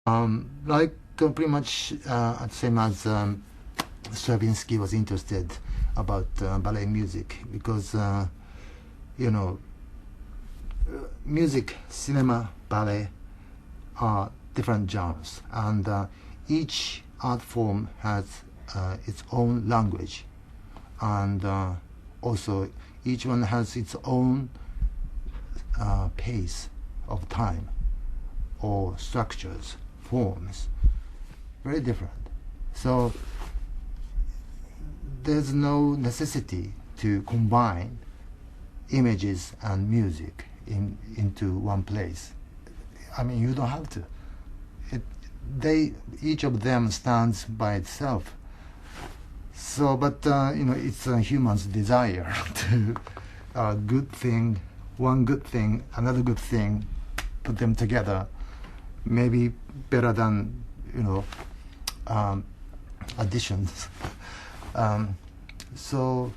Pretty much same as Stravinsky was interested about ballet music, because music, cinema, ballet are different genres, and each art form has its own language, and also each one has its own pace of time or structures, forms, very different. So there's no necessity to combine images and music into one place. I mean, you don't have to. Each of them stands by itself. So, but it's a human's desire to good thing, one good thing, another good thing, put them together, maybe better than additions. So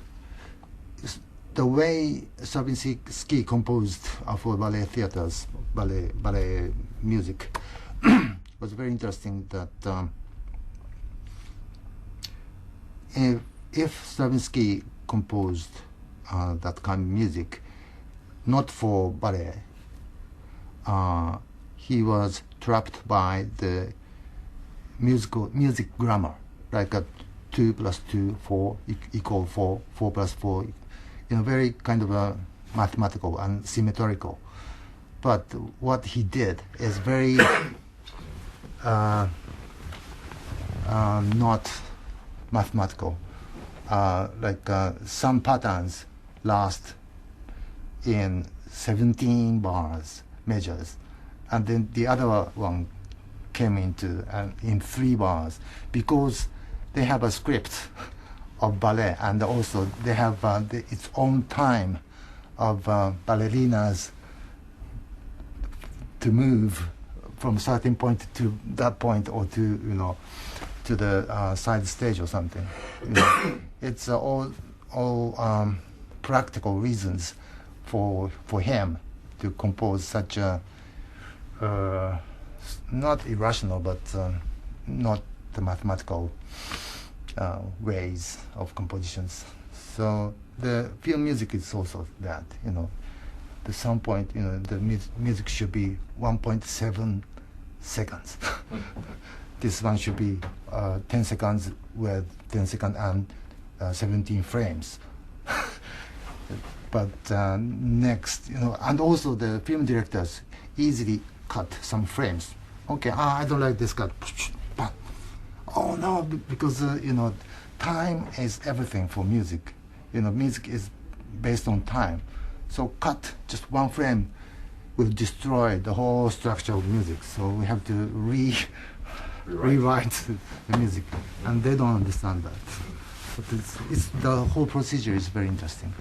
the way Stravinsky composed for ballet theaters, ballet music, was very interesting. That if Stravinsky composed that kind of music, not for ballet, he was trapped by the music grammar, like a 2 plus 2, 4 equal 4, 4 plus 4, very kind of a mathematical and symmetrical. But what he did is very not mathematical. Some patterns last in 17 bars measures, and then the other one came into in 3 bars, because they have a script of ballet, and also they have its own time of ballerinas to move from a certain point to that point, or to the side stage or something. It's all practical reasons for him to compose such a not irrational, but not the mathematical ways of compositions. So the film music is also that. The sound point, the music should be 1.7 seconds. This one should be 10 seconds with 10 seconds and 17 frames. But next, and also the film directors easily cut some frames. Okay, I don't like this cut. But, oh no, because time is everything for music. Music is based on time. So cut just one frame will destroy the whole structure of music. So we have to rewrite the music, and they don't understand that. But the whole procedure is very interesting.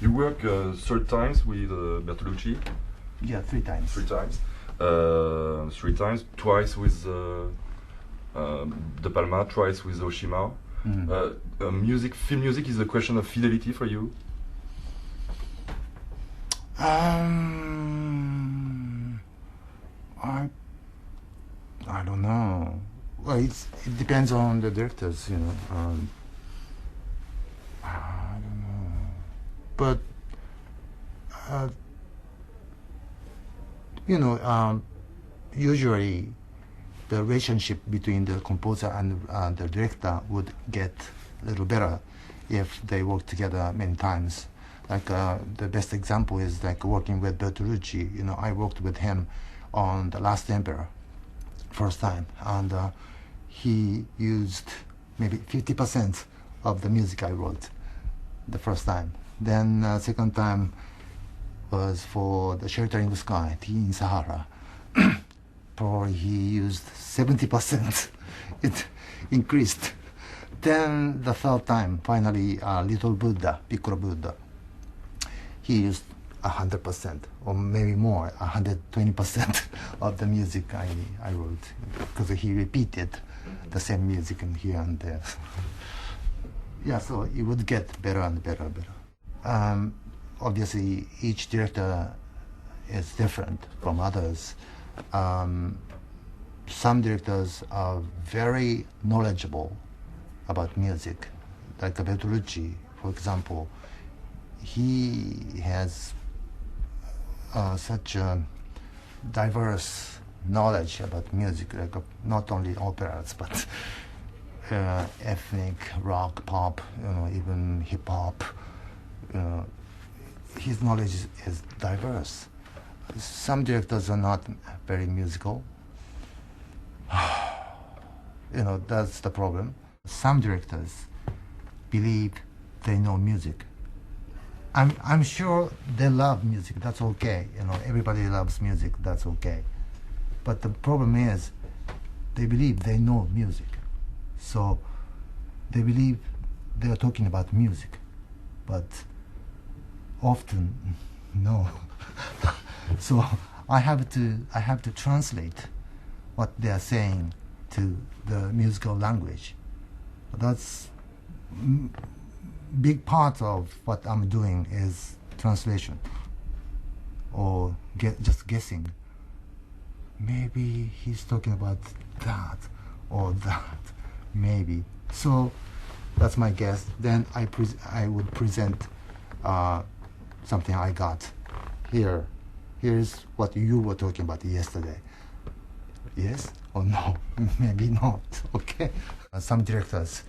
You work 3 times with Bertolucci? Yeah, 3 times. 3 times. 3 times, twice with De Palma, twice with Oshima. Film music is a question of fidelity for you? I don't know. Well, it depends on the directors, I don't know. But usually the relationship between the composer and the director would get a little better if they work together many times. The best example is working with Bertolucci. I worked with him on The Last Emperor first time, and he used maybe 50% of the music I wrote the first time. Then second time was for The Sheltering Sky, Tea in Sahara. Probably he used 70%. It increased. Then the third time, finally, Little Buddha, Piccolo Buddha, he used 100%, or maybe more, 120% of the music I wrote, because he repeated the same music in here and there. Yeah, so it would get better and better and better. Obviously, each director is different from others. Some directors are very knowledgeable about music, like Ryuichi, for example. He has such a diverse knowledge about music, like not only operas, but ethnic, rock, pop, even hip hop. His knowledge is diverse. Some directors are not very musical. That's the problem. Some directors believe they know music. I'm sure they love music. That's okay. Everybody loves music. That's okay. But the problem is, they believe they know music. So they believe they are talking about music, but often no. So I have to translate what they are saying to the musical language. That's big part of what I'm doing is translation or just guessing. Maybe he's talking about that or that, maybe. So that's my guess. Then I would present something I got here. Here's what you were talking about yesterday. Yes or no? Maybe not. Okay. Some directors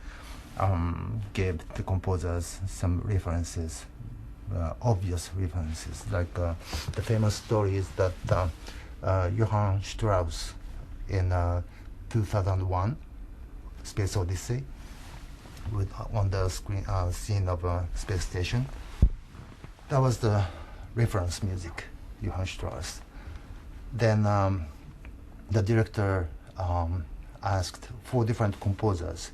gave the composers some references, obvious references. Like the famous story is that Johann Strauss in 2001, Space Odyssey, on the scene of a space station. That was the reference music, Johann Strauss. Then the director asked 4 different composers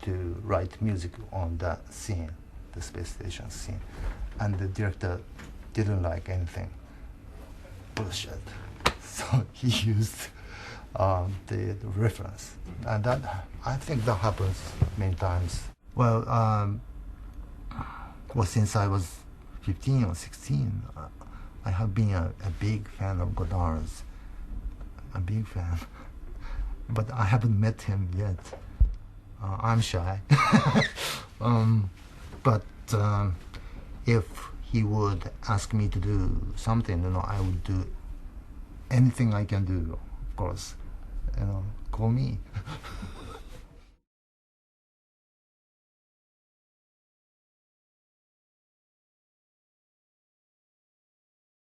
to write music on that scene, the space station scene. And the director didn't like anything. Bullshit. So he used the reference. And that, I think that happens many times. Well, since I was 15 or 16, I have been a big fan of Godard's. A big fan. But I haven't met him yet. I'm shy. But if he would ask me to do something, I would do anything I can do, of course. Call me.